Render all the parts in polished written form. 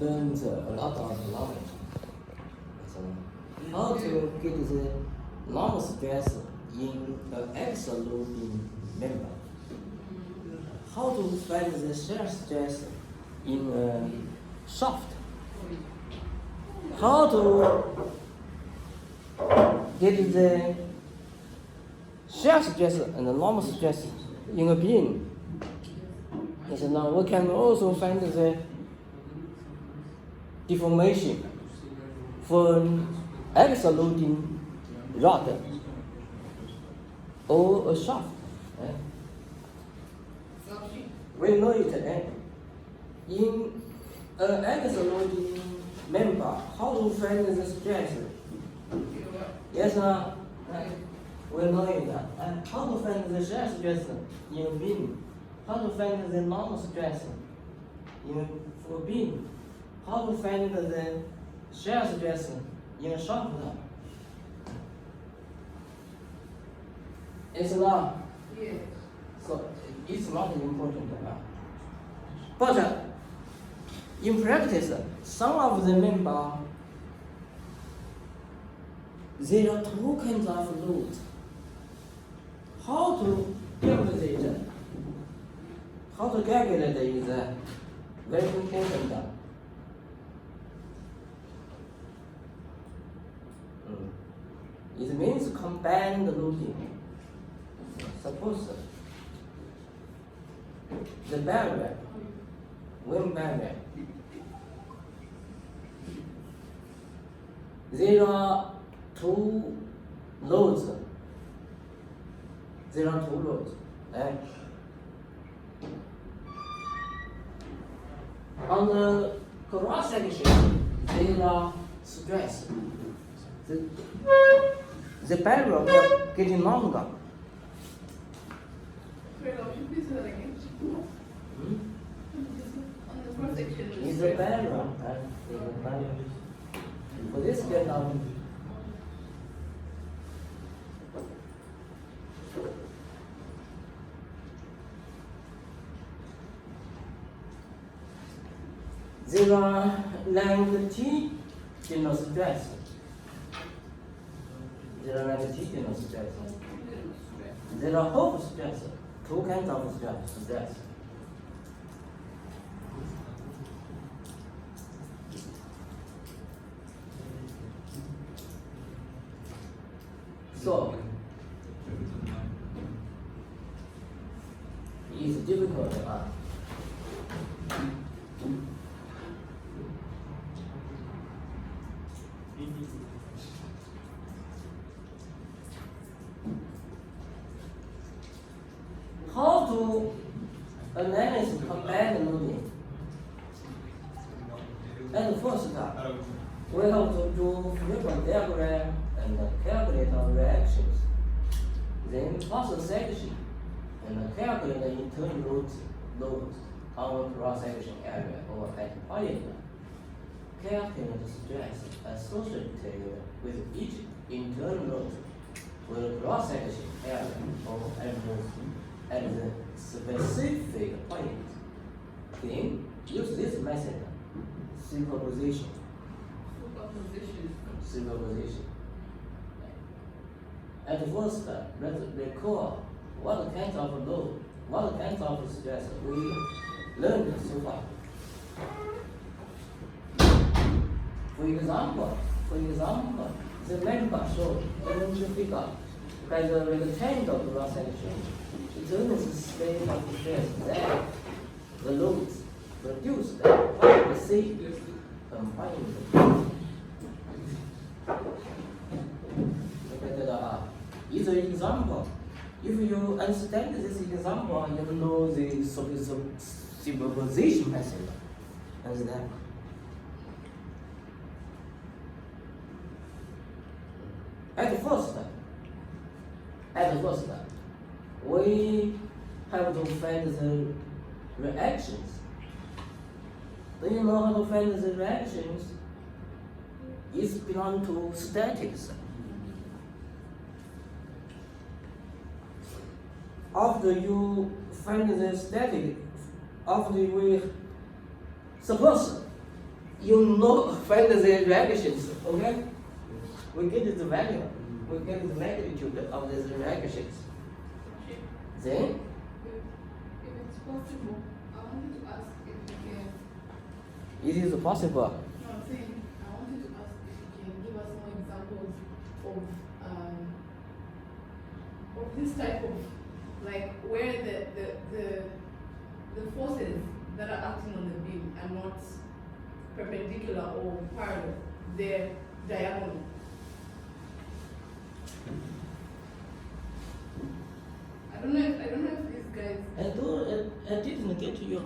learned a lot of knowledge. So, how to get the normal stress in an absolute member? How to find the shear stress in a shaft? How to get the shear stress and the normal stress in a beam? So now we can also find the deformation for an exploding rod or a shaft. We know it. In an exploding member, how to find the stress? Yes, we know it. How to find the shear stress in a beam? How to find the normal stress in a beam? How to find the shear stress in a shaft? It's not. Yes. So it's not important. But in practice, some of the members, there are two kinds of loads. How to calculate it? How to calculate it is very important. It means combined loading. Suppose the barrier, wind barrier, there are two loads. Right? On the cross section, there are stress. The barrier will getting longer. Please say that again. On the front section. Is the barrier, for this kind of there are longitudinal stress. There are longitudinal stress. There are hope stress. Two kinds of stress. So it's difficult. How to analyze combined loading? And first, we have to do frequent diagram and calculate our reactions. Then cross section and calculate the internal load on cross section area or at point. Calculate the stress associated with each internal load with cross section area or at the specific point. Then use this method, superposition. At first, let's recall what kinds of load, what kinds of stress we learned so far. For example, the member shown in the figure by the rectangle cross section determines the state of stress that the loads produced by the C combined. Is an example. If you understand this example, you know the superposition method. Understand? At first, we have to find the reactions. Do you know how to find the reactions? It belongs to statics. After you find the static, after we suppose you know find the reactions, okay? We get the value, we get the magnitude of these reactions. Then If it's possible, I wanted to ask if you can. it is possible. No, I'm saying I wanted to ask if you can give us more examples of this type of, like, where the forces that are acting on the beam are not perpendicular or parallel, they're diagonal. I don't know if these guys, I didn't get you.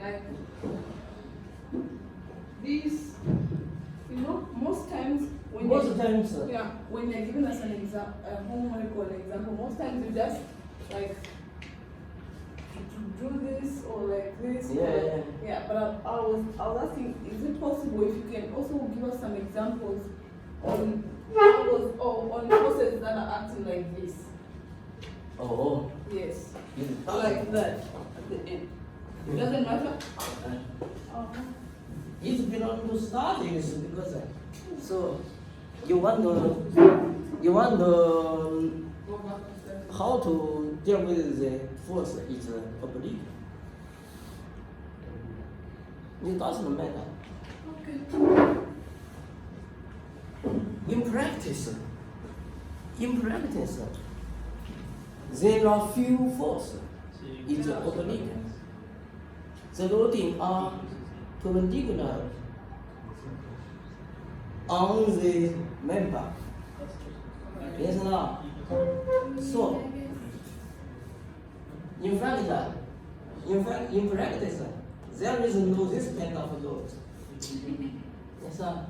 like, these, you know, most times when Most times, yeah, when you're giving us an example, a homomorphic example, most times you just like to do this or like this. Yeah, or, yeah. yeah. But I was asking, is it possible if you can also give us some examples on angles or on forces that are acting like this? oh, Yes, it is like that at the end. It doesn't matter. It's belong to studies because so you want to Go back to that. how to deal with the force is oblique. It doesn't matter. Okay. In practice, there are few forces. It's oblique. The loading are perpendicular on the member. Yes or no? So, in practice, there is no this kind of load. Yes, sir.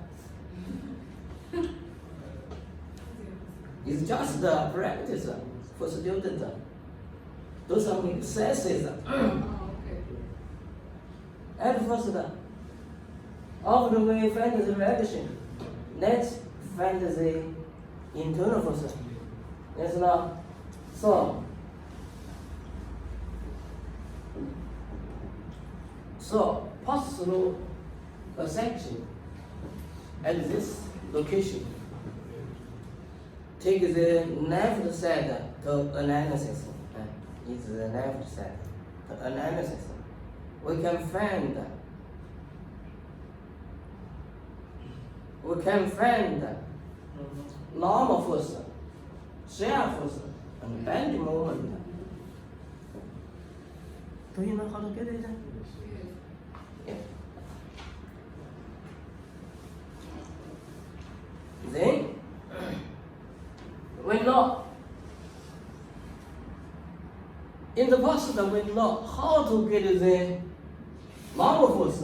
It's just the practice for students. Do some exercises. Okay. At first, after we find the reaction, let's find the internal force. Yes, now. So pass through a section at this location. Take the left side to analysis. It's the left side to analysis. We can find normal force, shear force, and bending moment. Do you know how to get it? Yeah. Then we know in the past we know how to get the normal force.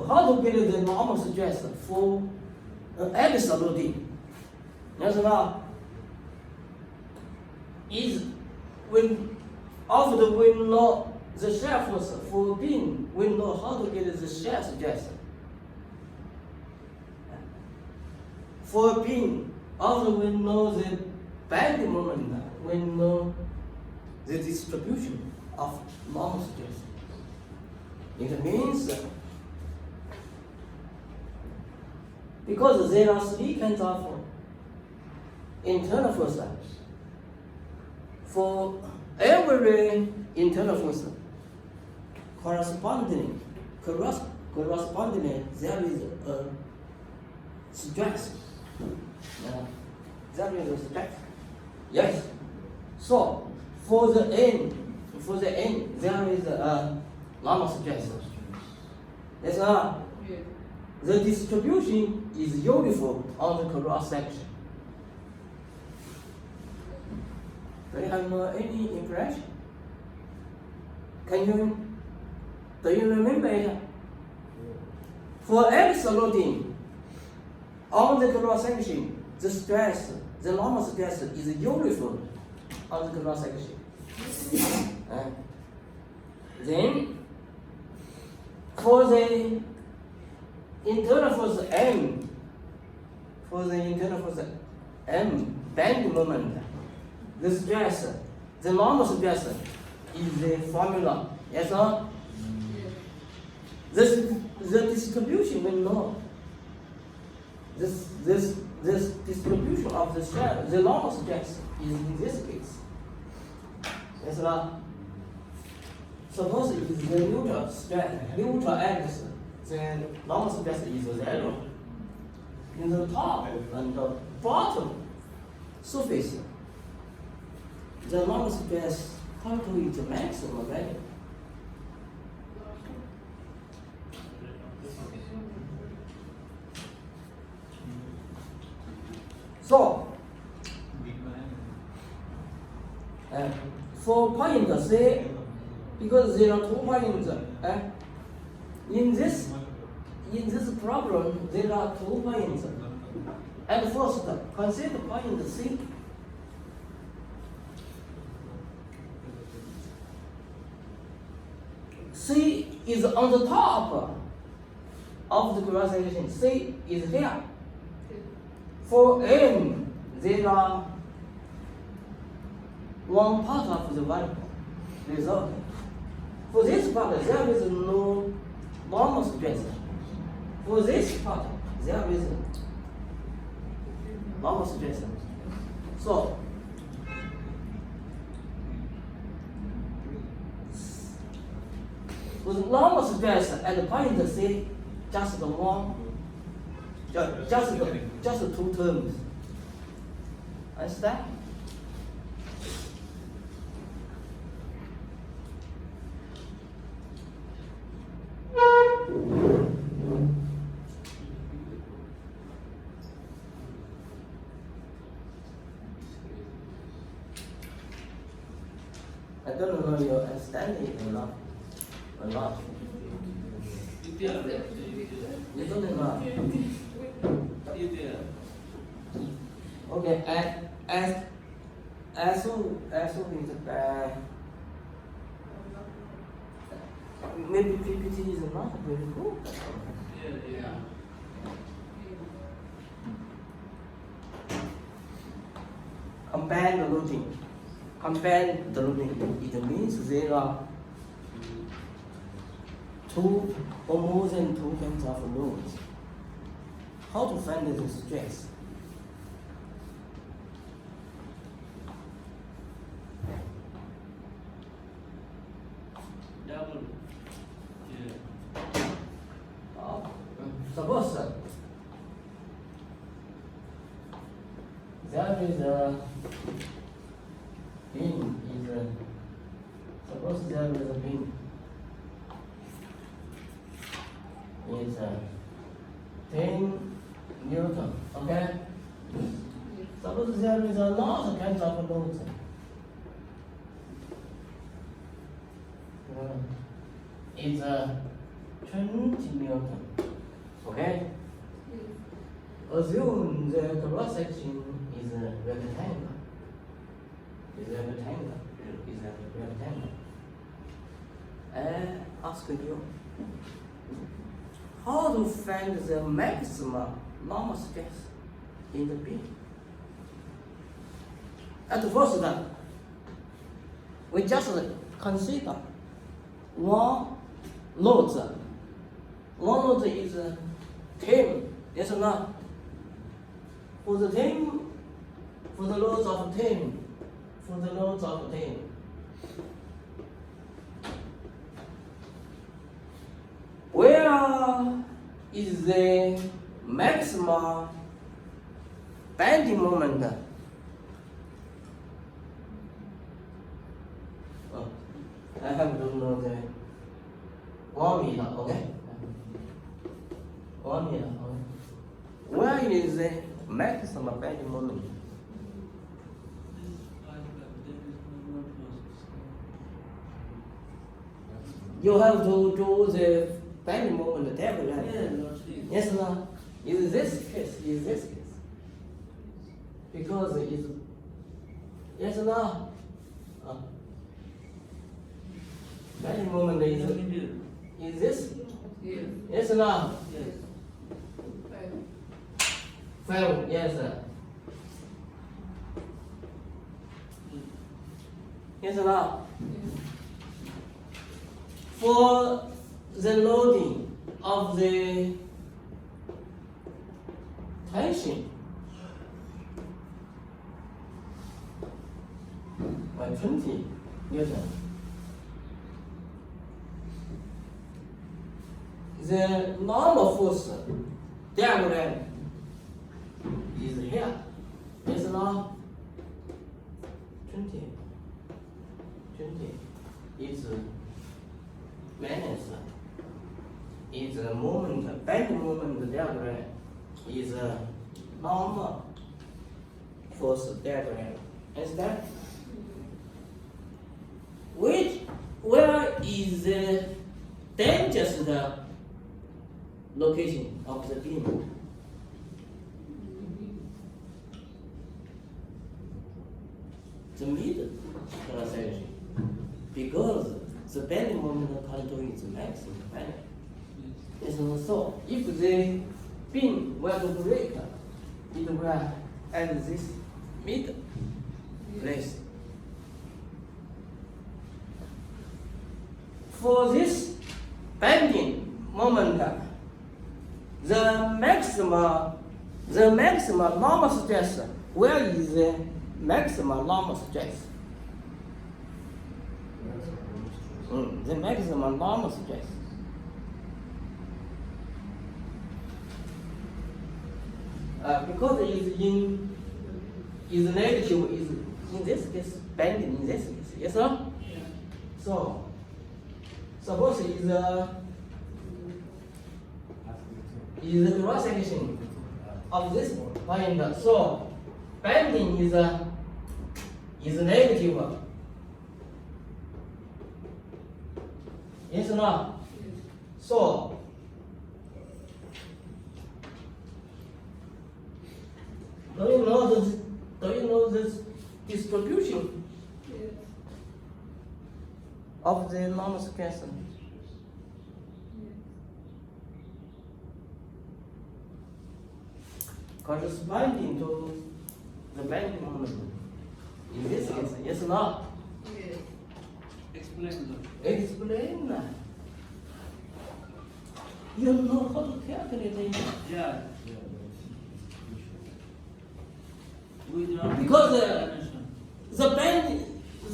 How to get the normal stress for an axial loading? Yes, now is when after we know the shear force for beam, we know how to get the shear stress. For beam, after we know the bending moment, we know the distribution of normal stress. It means because there are three kinds of internal force. For every internal force, correspondingly, there is a stress. There is a stress. Yes. So for the end, there is a normal stress. Yes, Yeah. the distribution is uniform on the cross section. Do you have any impression? Do you remember it? For axial loading on the cross section, the normal stress is uniform on the cross section. Then for the internal force M, bending moment, the normal stress is the formula. Yes or? the distribution will not. This distribution of the stress, the normal stress is in this case. It's not. Suppose it is the neutral stress, neutral axis, then normal stress is 0. In the top and the bottom surface, the normal stress calculate the maximum value. So, for point C, because there are 2 points, in this problem there are 2 points. At first, consider point C. C is on the top of the cross section. C is here. For M, there are 1 part of the variable result. For this part, there is no normal stress. For this part, there is normal stress. So, with normal stress at the point C, just 2 terms. Understand? I don't know you understand it or not. You don't know. Okay, as soon as maybe PPT is not very good. Compare the loading. It means there are 2 or more than 2 kinds of loads. How to find the stress? Suppose there is a beam suppose there is a beam is 10 Newton, okay? Suppose there is another kind of load. It's 20 Newton, okay? Assume the cross section is a rectangle. And ask you how to find the maximum normal stress in the beam. At first, we just consider one load. One load is 10. Yes or not? For the loads of 10. Where is the maximum bending moment? I have to know the 1 meter, okay? 1 meter, okay? Where is the maximum bending moment? You have to do the bending moment table, right? Yes or no? Is this case? Because it's yes or no? Bending moment is this? Yes. Yes or no? Yes. 5, yes. Yes or no? Yes. For the loading, of the tension by 20 Newton. The normal force diagram is here. It's now 20 is minus is a moment, bending moment diagram is a normal force diagram. Understand? Where is the dangerous location of the beam? The middle section, because the bending moment contour is maximum. Right? So if the beam were to break, it will at this middle place. For this bending moment, the maximum normal stress, where is the maximum normal stress? The maximum normal stress. Because is negative, is in this case bending in this case, yes sir? Yeah. So suppose is the cross section of this point. So bending is negative. Yes or no? Yes. So do you know this distribution of the normal stress? Corresponding to the bending moment in this case, yes or no? Yes. Explain. You know how to calculate it. Yeah. Because the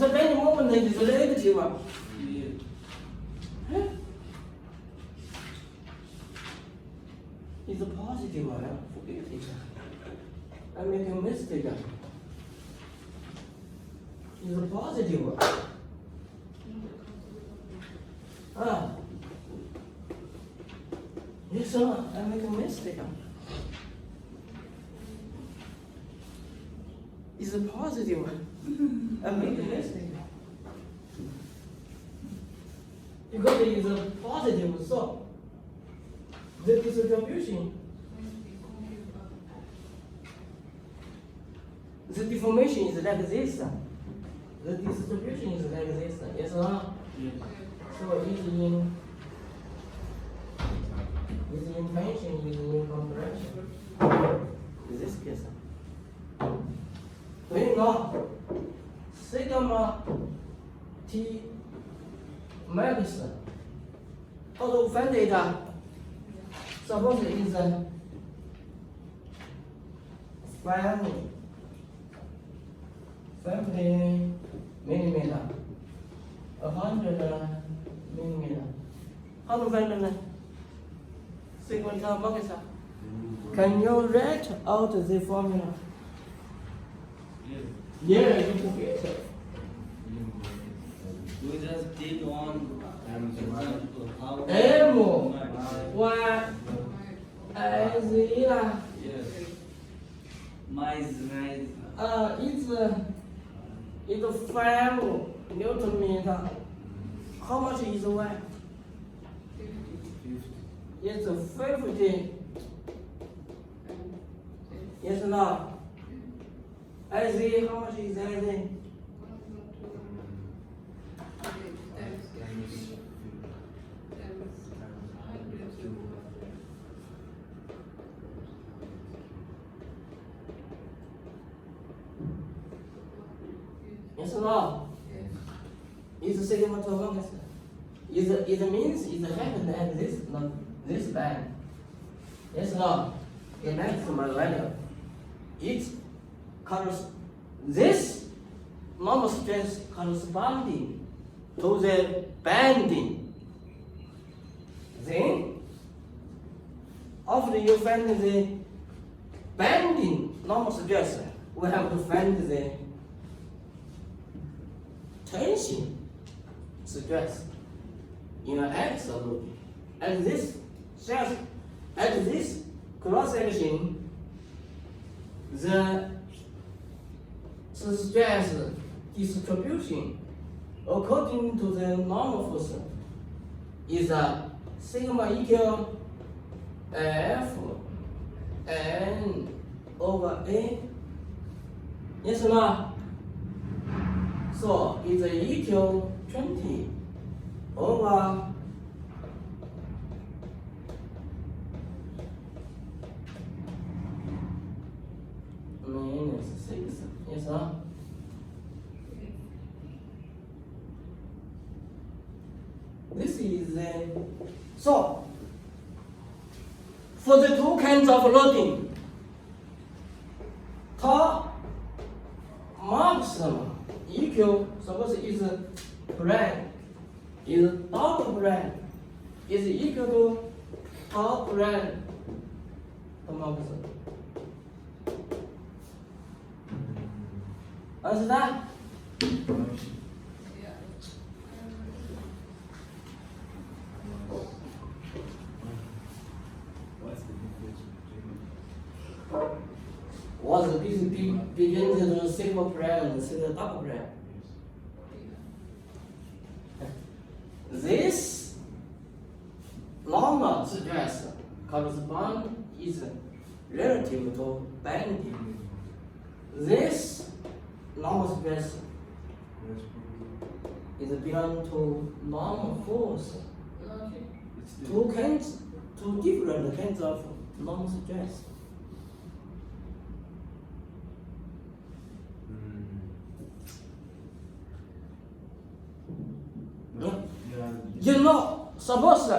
bending moment is negative. Yeah. Huh? It's a positive one. Forget it. I make a mistake. It's a positive one. Yes, sir. I make a mistake. It's a positive one. I make a mistake. Because it is a positive, so the distribution, the deformation is like this. The distribution is like this. Yes or no? Yes. So it's in tension, it's in compression. In this case. We know sigma T max. How to find it? Suppose it is 50 millimeter, 100 millimeter. How to find it? Sigma T max. Can you write out the formula? Yeah, you forget it. We just did one example how M Y I Z. yes. It's 5 Newton meter. How much is Y? It's 50. Yes or no? IZ, how much is IZ? Yes or no? It's sigma 12 max. it means it happens at this band. Yes, no, the maximum value. It this normal stress corresponding to the banding. Then, after you find the banding normal stress, we have to find the tension stress in an absolute. At this cross section, the stress distribution according to the normal force is a sigma equal F N over A. Yes or no? So it's equal 20 over minus 6. Yes or no? This is so for the two kinds of loading, tau maximum equal, suppose is prime, is dot prime, is equal to tau prime, the maximum. Understand? What's the difference between the single prime and the double prime? This normal stress correspond is relative to bending. This normal stress is belong to normal force. Two different kinds of normal stress. You know, suppose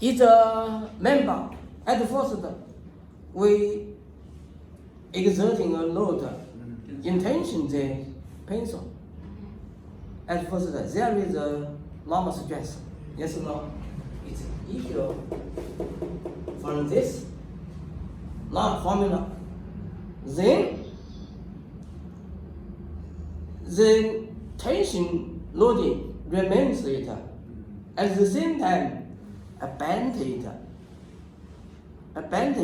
it's a member at first we exerting a load intention the pencil. At first there is a normal stress. Yes or no? It's equal from this log formula. Then the tension loading remains it. At the same time, abandon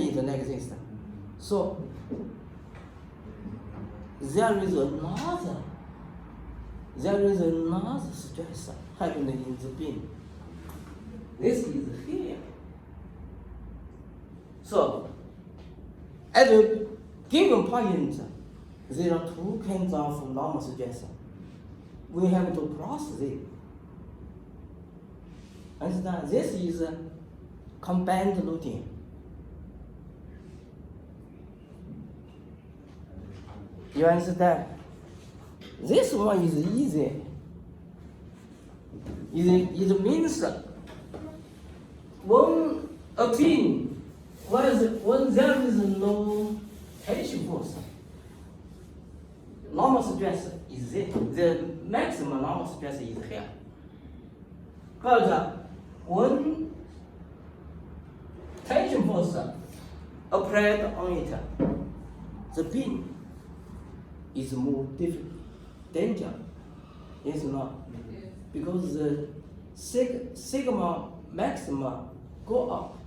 it like this. So there is another stress happening in the beam. This is here. So at a given point, there are two kinds of normal stress. We have to process it. Understand? This is a combined loading. You understand? This one is easy. It means when a beam, when there is no tension force, normal stress is it. The maximum normal stress is here. But when tension force applied on it, the beam is more danger. Yes or not? Because the sigma maxima go up.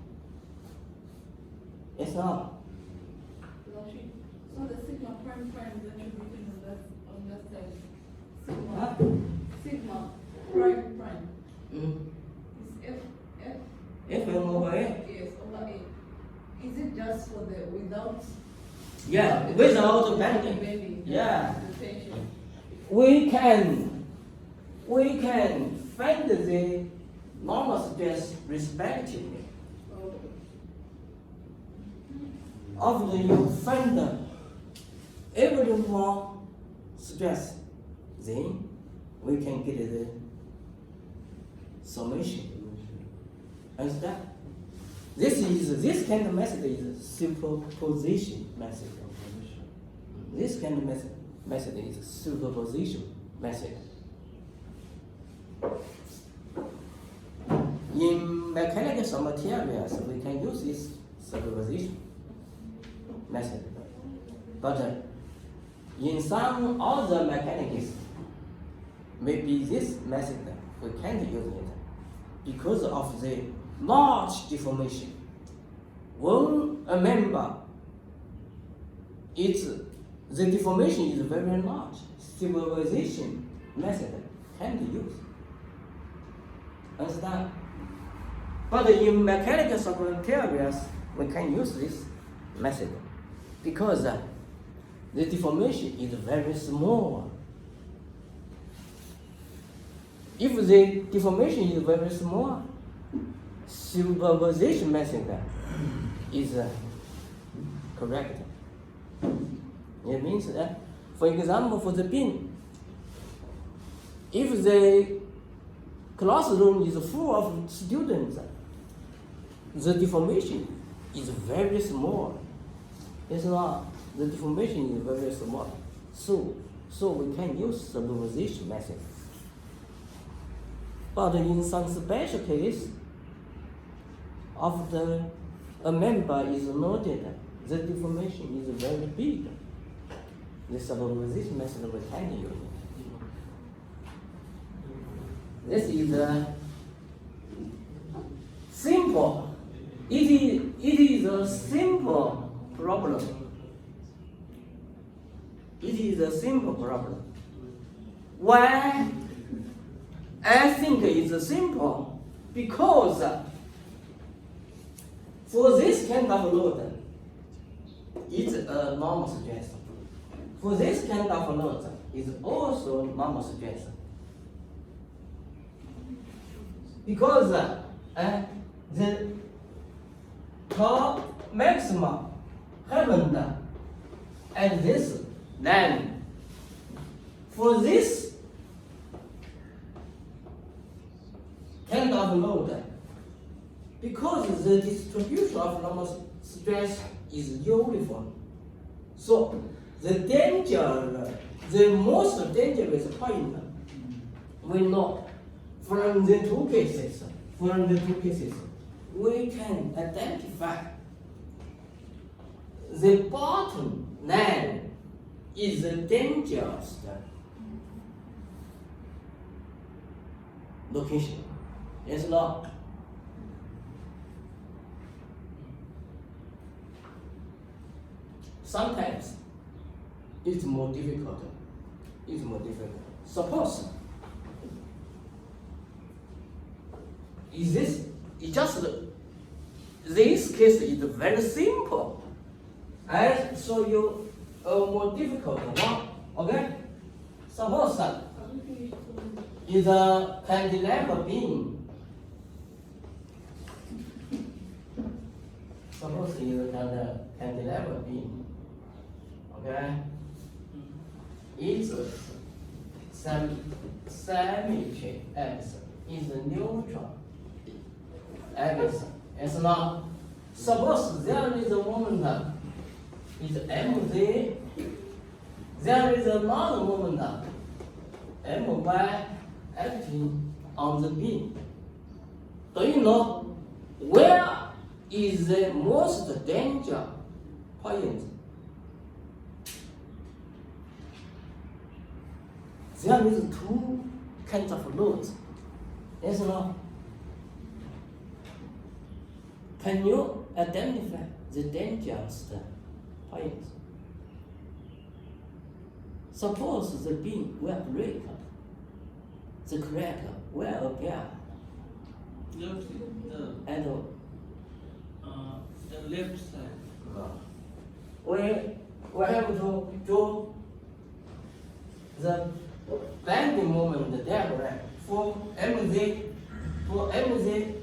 Yes or not? So the sigma prime is attributed on that side. Huh? Sigma prime Mm. is F over A. yes, over A. Is it just for the without? Yeah, without bending. Yeah. The tension. We can find the normal stress respectively. After you find every one stress, then we can get the summation. Understand? This kind of method is superposition method. This kind of method is superposition method. In mechanics of materials, we can use this superposition method. But in some other mechanics, maybe this method we can't use it because of the large deformation. When a member the deformation is very large, superposition method can't use. Understand? But in mechanics of materials, we can use this method because the deformation is very small. If the deformation is very small, superposition method is correct. It means that, for example, for the beam, if the classroom is full of students, the deformation is very small. It's not, the deformation is very small. So we can use superposition method. But in some special case, after a member is noted, the deformation is very big. The superposition method we can use. This is a simple. It is a simple problem. It is a simple problem. Why I think it's simple? Because for this kind of load, it's a normal stress. For this kind of load, it's also normal stress. Because the top maximum happened at this line. For this kind of load, because the distribution of normal stress is uniform, so the most dangerous point we know from the two cases. We can identify the bottom line is the dangerous location. Yes, no? Sometimes it's more difficult. Suppose this case is very simple. I show you a more difficult one. Okay? Suppose is a cantilever beam. Suppose is a cantilever beam. Okay? It's some symmetry x is neutral x. It's not. Suppose there is a moment is mz. There is another moment my acting on the beam. Do you know where is the most danger point? There is two kinds of loads. Yes or no? Can you identify the dangerous point? Suppose the beam will break, the crack will appear. And the left side. We have to draw the bending moment diagram for MZ. For MZ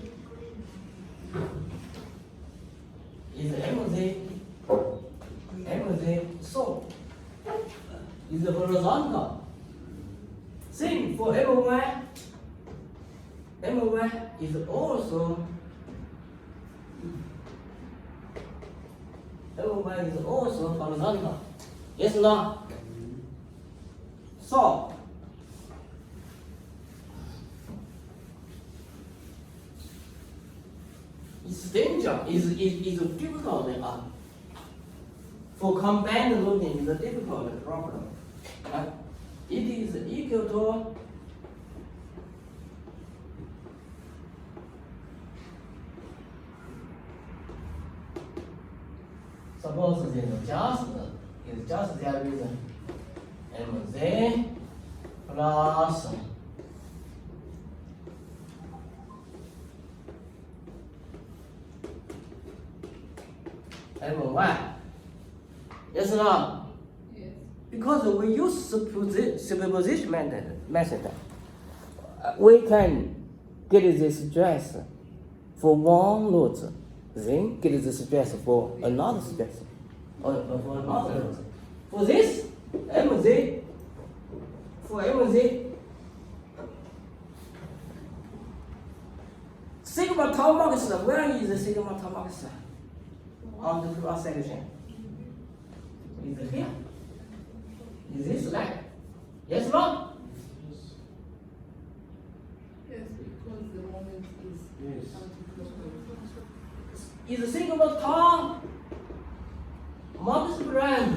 is MZ so is horizontal. Same for For my is also horizontal. Yes or no? So it's danger is difficult for combined loading is a difficult problem. It is equal to suppose just there is mz plus my. Yes or no? Yes. Because we use superposition method, we can get this stress for one load, then get the stress for another stress, or for another load. For this mz, sigma tau max, where is the sigma tau max on the cross section? Is here? Is this line? Yes or no? Yes, because the moment is anti-clockwise. Is the sigma tau max prime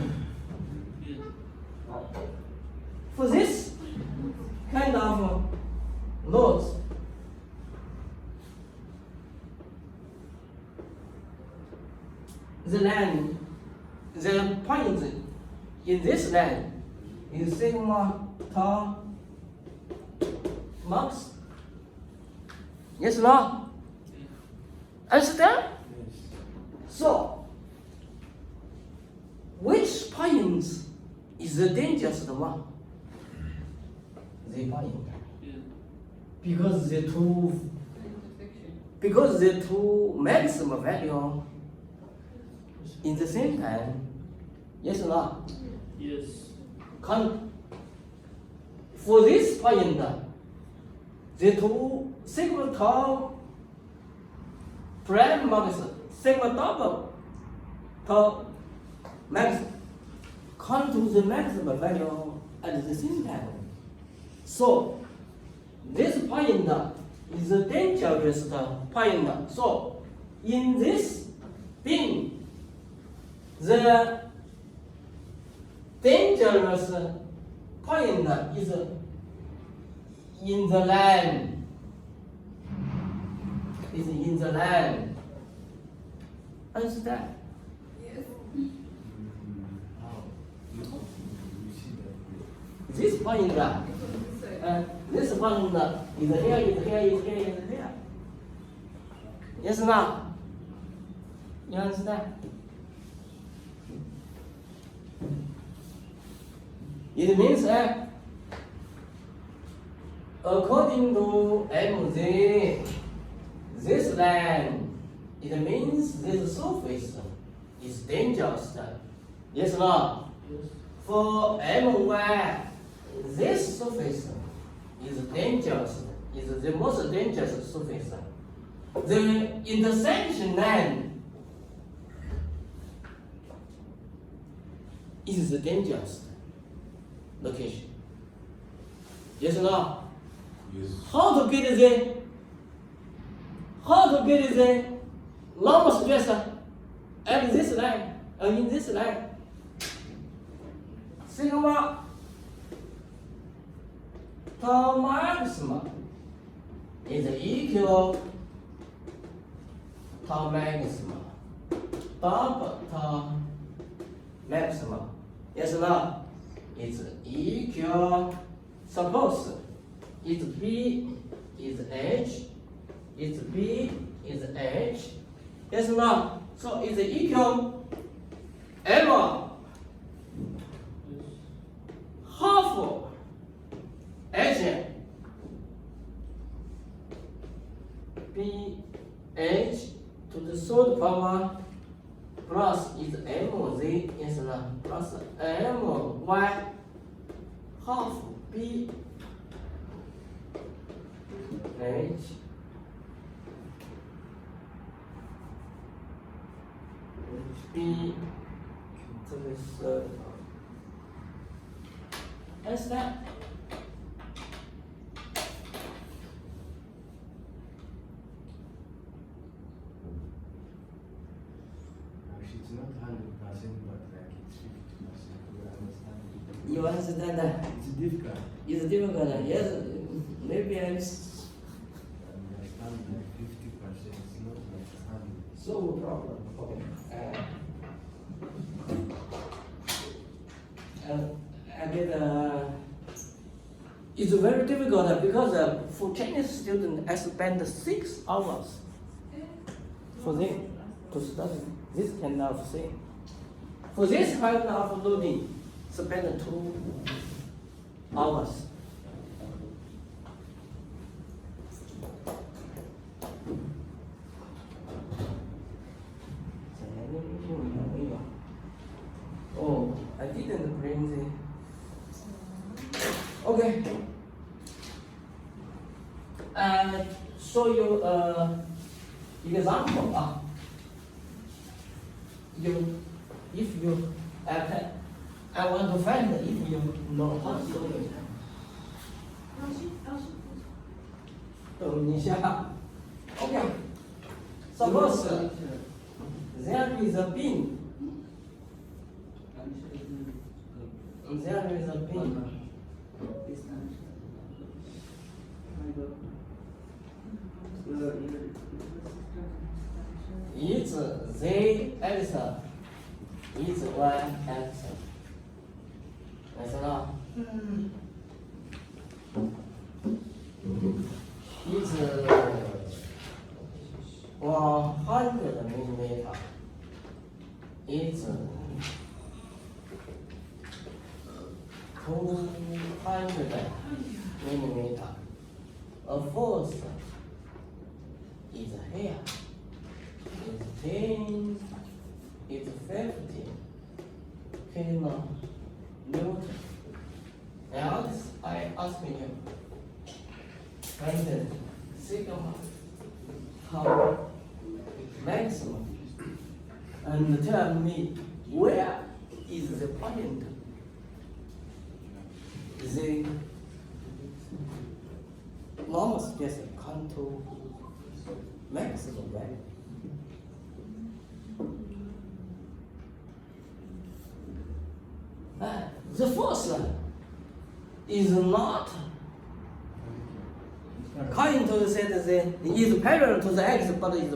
for this kind of loads? The line, the point in this line is sigma tau max. Yes or no? Understand? So, which point is the dangerous one? The point. Because the two maximum value in the same time. Yes or no? Yes. For this point, the two sigma tau prime max, sigma double tau max come to the maximum value at the same time. So this point is a dangerous point. So in this beam, the dangerous point is in the line. Is in the line. Understand? Yes. This point, this point is here, is here, is here, is here. Yes or no? You understand? It means according to MZ, this line, it means this surface is dangerous. Yes or no? Yes. For MY, this surface is dangerous, is the most dangerous surface. The intersection line is the dangerous location. Yes or no? Yes. How to get the normal stress at this line, in this line? Sigma tau maximum is equal tau maximum double tau maximum. Yes or no? It's equal. Suppose it's B is H, it's B is H. Yes or no? So it's equal M half H B H to the third power plus is MZ, yes or no? Plus MY half B H B to the third power. Understand? It's not 100%, but like it's 50%. You understand that? It's difficult. It's difficult. Yes, maybe I Understand like 50%. It's not like 100. solve a problem. Okay. I get it's very difficult because for Chinese students, I spend 6 hours for them to study this kind of thing. For this kind of loading, spend 2 hours. Oh, I didn't bring the. Okay. Show you example. If you I want to find if you know how to solve it. 等一下。Okay. Suppose there is a bin. There is a bin. It's Z X, it's Y X. That's enough. It's 100 millimeter. It's 200 millimeter. A force is here. It's 10, it's 50 kilonewton. Now I ask you, find the sigma power maximum and tell me where is the point. The normal space come to maximum value. The force is not going to say that is parallel to the x, but it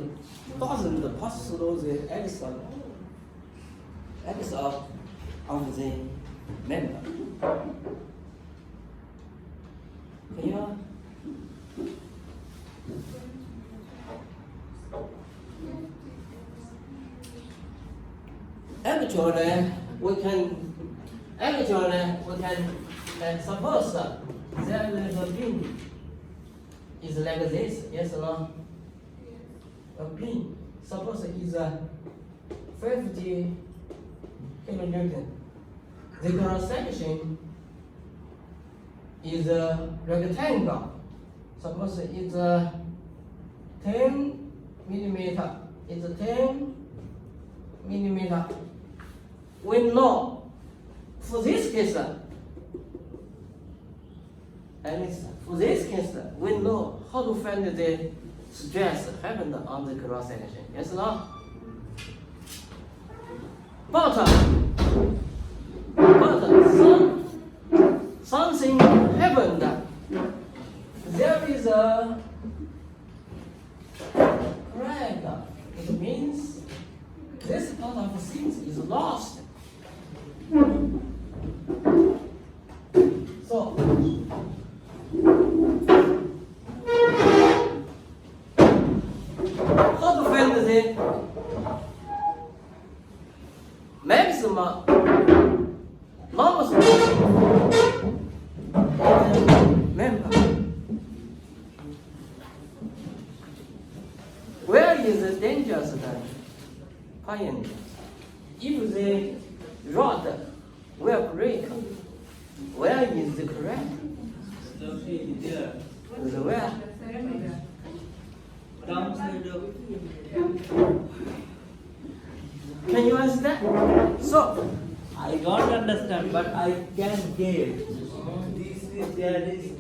doesn't pass through the x of the member. Clear? Actually, we can suppose there is a pin is like this, yes or no? A pin, suppose is 50 kilonewton. The cross section is a rectangle. Suppose it's 10 millimeter. It's 10 millimeter. We know for this case, for this case, we know how to find the stress happened on the cross section. Yes or no? But something happened. There is a crack. It means this part of things is lost. So how to find the maximum normal member? Where is the dangerous point? If the rod will break, where is the crack? Still here. The where? Can you understand? So, I don't understand, but I can give. This is there is.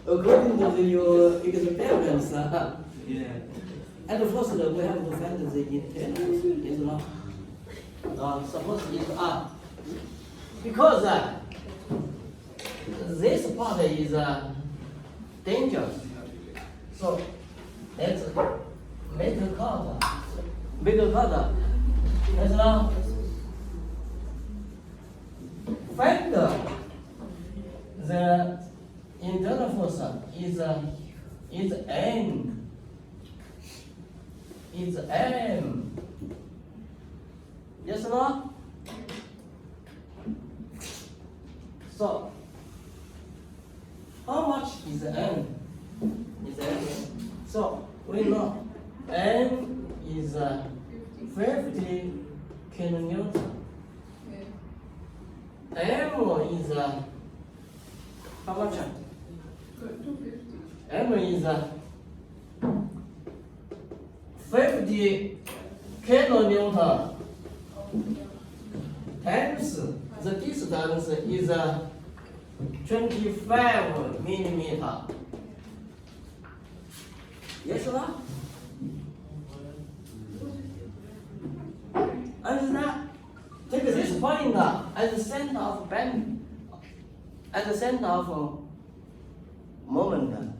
according to your experience, Yeah. at first we have to find the integers, is not. Suppose it's R. Because this part is dangerous. So let's make a cut. Make a cut. Let's now find the internal force is M. Is M. Yes or no? So, how much is M? Is M? So, we know M is 50 kilonewton. M is how much? 250. M is 50 kilonewton times the distance is 25 millimeter. Yes or no? Understand? Take this point as the center of bend, at the center of moment.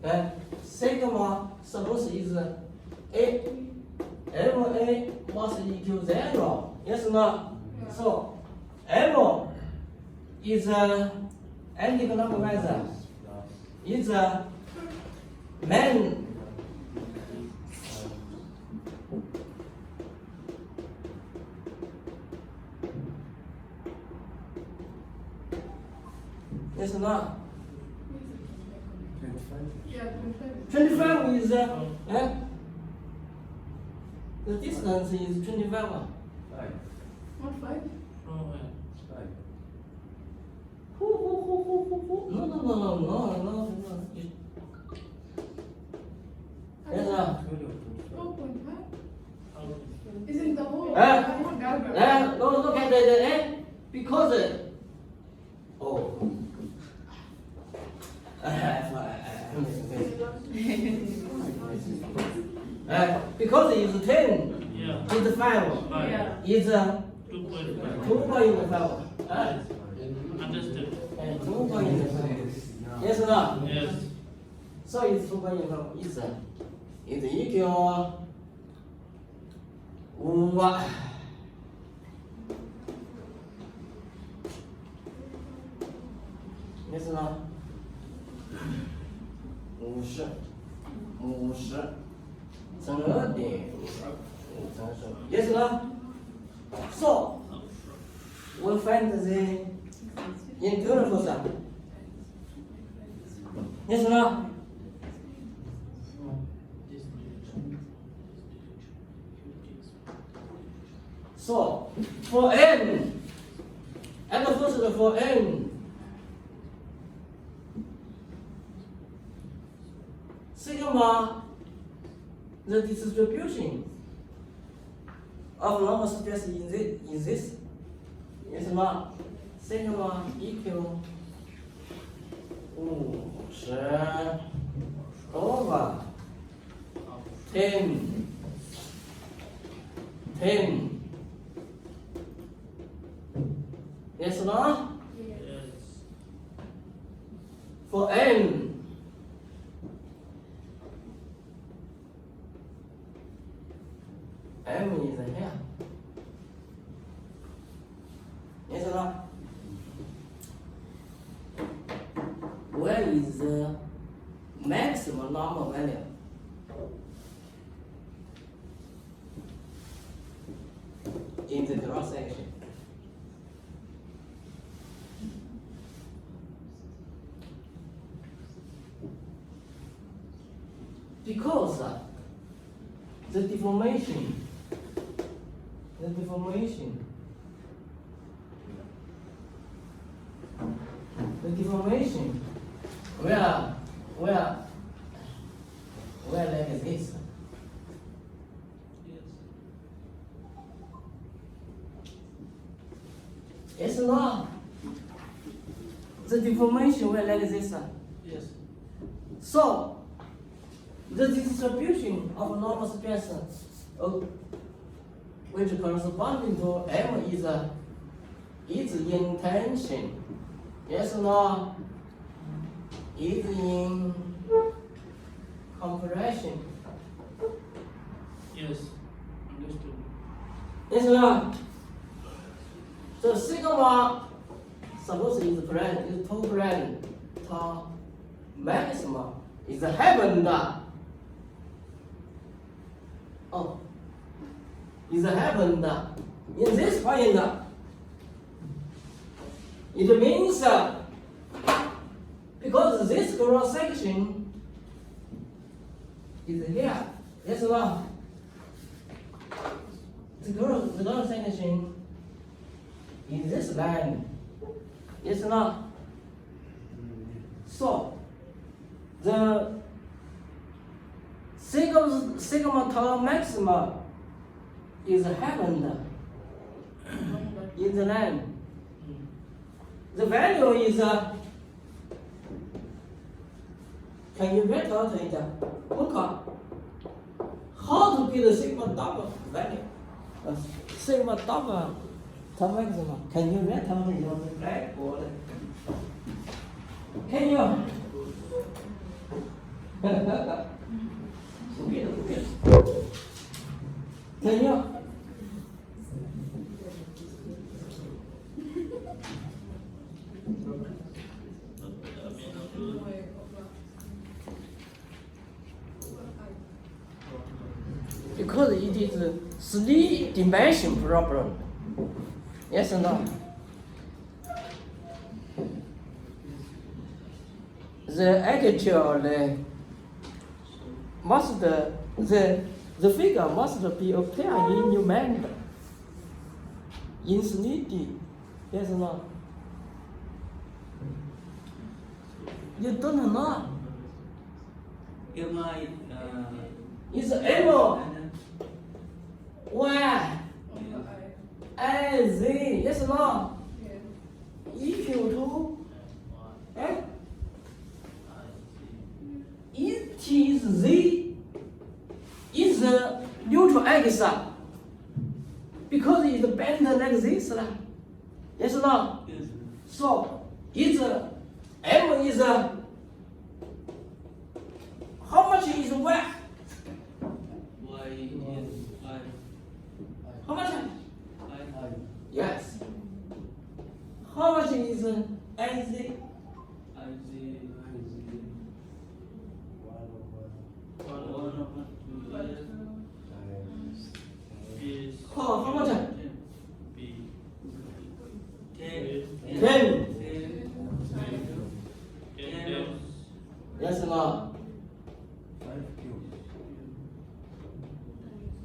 And sigma suppose is A. MA must equal 0. Yes or no? So M is anti-clockwise. Is man. Yes or no? Yeah, 25. 25 is the distance is 25. Five. Not 5? Five. No. Yes or no? 4.5? Isn't the whole Eh? diagram? No, look at the because because it's 10, Yeah. it's 5, Yeah. it's 2.5. 2.5. Understood. 2.5. Yes or no? Yes. So it's 2.5 is equal 5. Yes or no? 50乘2.5乘数。Yes or no? So we find the internal force. Yes or no? So for N, and the first for N, sigma, the distribution of normal stress in this is not sigma equal 50 over 10. Yes or no? Yes. For N, M is here. Yes or no? Where is the maximum normal value? In the cross section. Because the deformation the deformation where like this. It's not. The deformation will like this. Yes. So, the distribution of normal stress, which corresponding to M is in tension. Yes or no? Is in compression. Yes. Understood. Yes or no? So sigma, suppose is plane, is two plane, the maxima is happened. Oh, is happened in this point. It means because this cross section is here. Yes or no? The cross section in this line. Yes or no? So the sigma tau maxima is happened in the line. The value is can you write out it? How to get the sigma double value? Sigma double tau maxima. Can you write out it on the blackboard? Can you? Can you? Because it is a 3-dimension problem. Yes or no? The actual must the figure must be appear in numeric in 3D. Yes or no? You don't know. It's M Y I Z. Yes or no? Equal to F. It is Z is the neutral x because it's bent like this. Yes or no? Yes. So it's M is how much is Y? Y is I. How much? I. Yes. How much is IZ? I Z. How much? 10. 10. Yes or no? 5 cubes.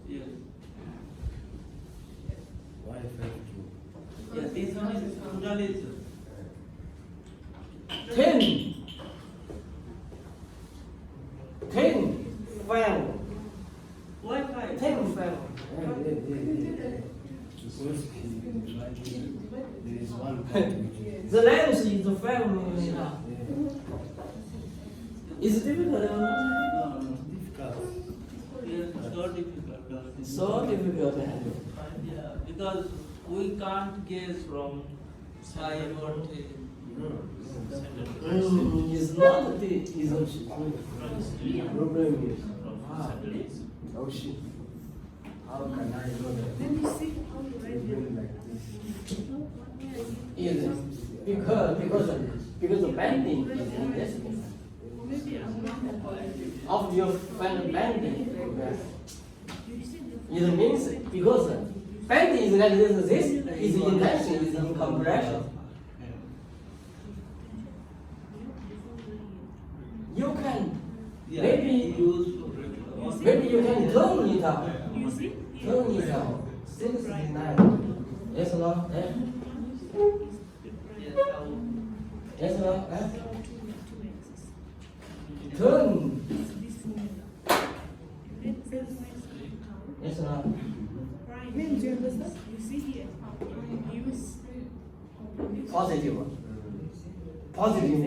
Yes. Why 5 cubes? Yes, this one is total is 10. 12. why 5? 12. Because there is one part which is. The length is 5 millimeter. Is it difficult or not? No. Difficult. Yes, so difficult. So difficult. Yeah, because we can't guess from psi what is It's not the problem is. Oh shit. How can I know that? Let me see how you write it. Even like this. Is because the bending is in this case. Maybe I'm not Of your final bending. It means because bending is like this is in tension, is in compression. You can maybe you can turn it up. Turn it up. 69. Yes or no? Yes, how? Yes or no? Turn. Yes or no? Means you understand? Positive. Positive.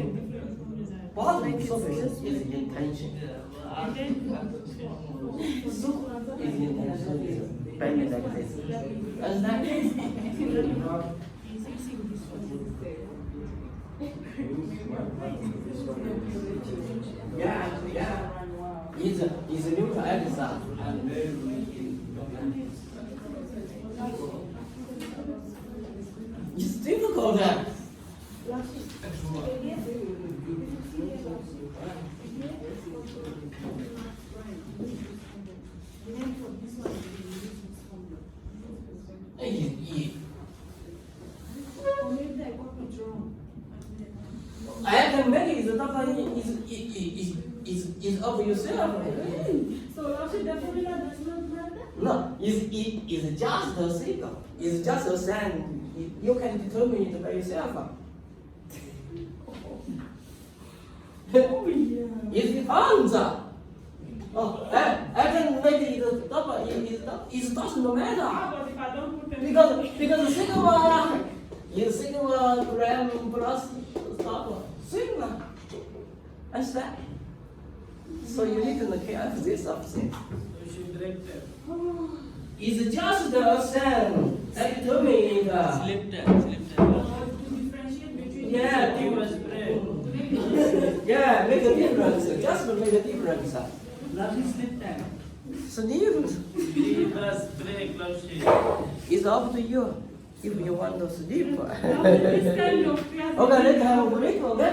Positive suffix is intention. So is intention is bending like this. Understand? Yeah. Is a neutral exercise. It's difficult. I can make it, is of yourself. So actually the formula does not matter? No, it's just a signal. It's just a sign. You can determine it by yourself. It depends. Oh, I can make it double. It doesn't matter. But if I don't put Because sigma is sigma gram plus double. Sigma. Understand? So you need to look at this opposite. We should break that. It's just a sign that determines Slip that. to differentiate between Yeah, Give us break. yeah, make a difference. Just make a difference. Love is slip that. So difference. Give us break, love she. It's up to you if you want to sleep. this kind of class. Okay, let's have a break, okay?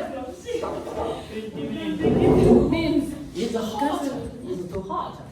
Means It's hot. It's too hot.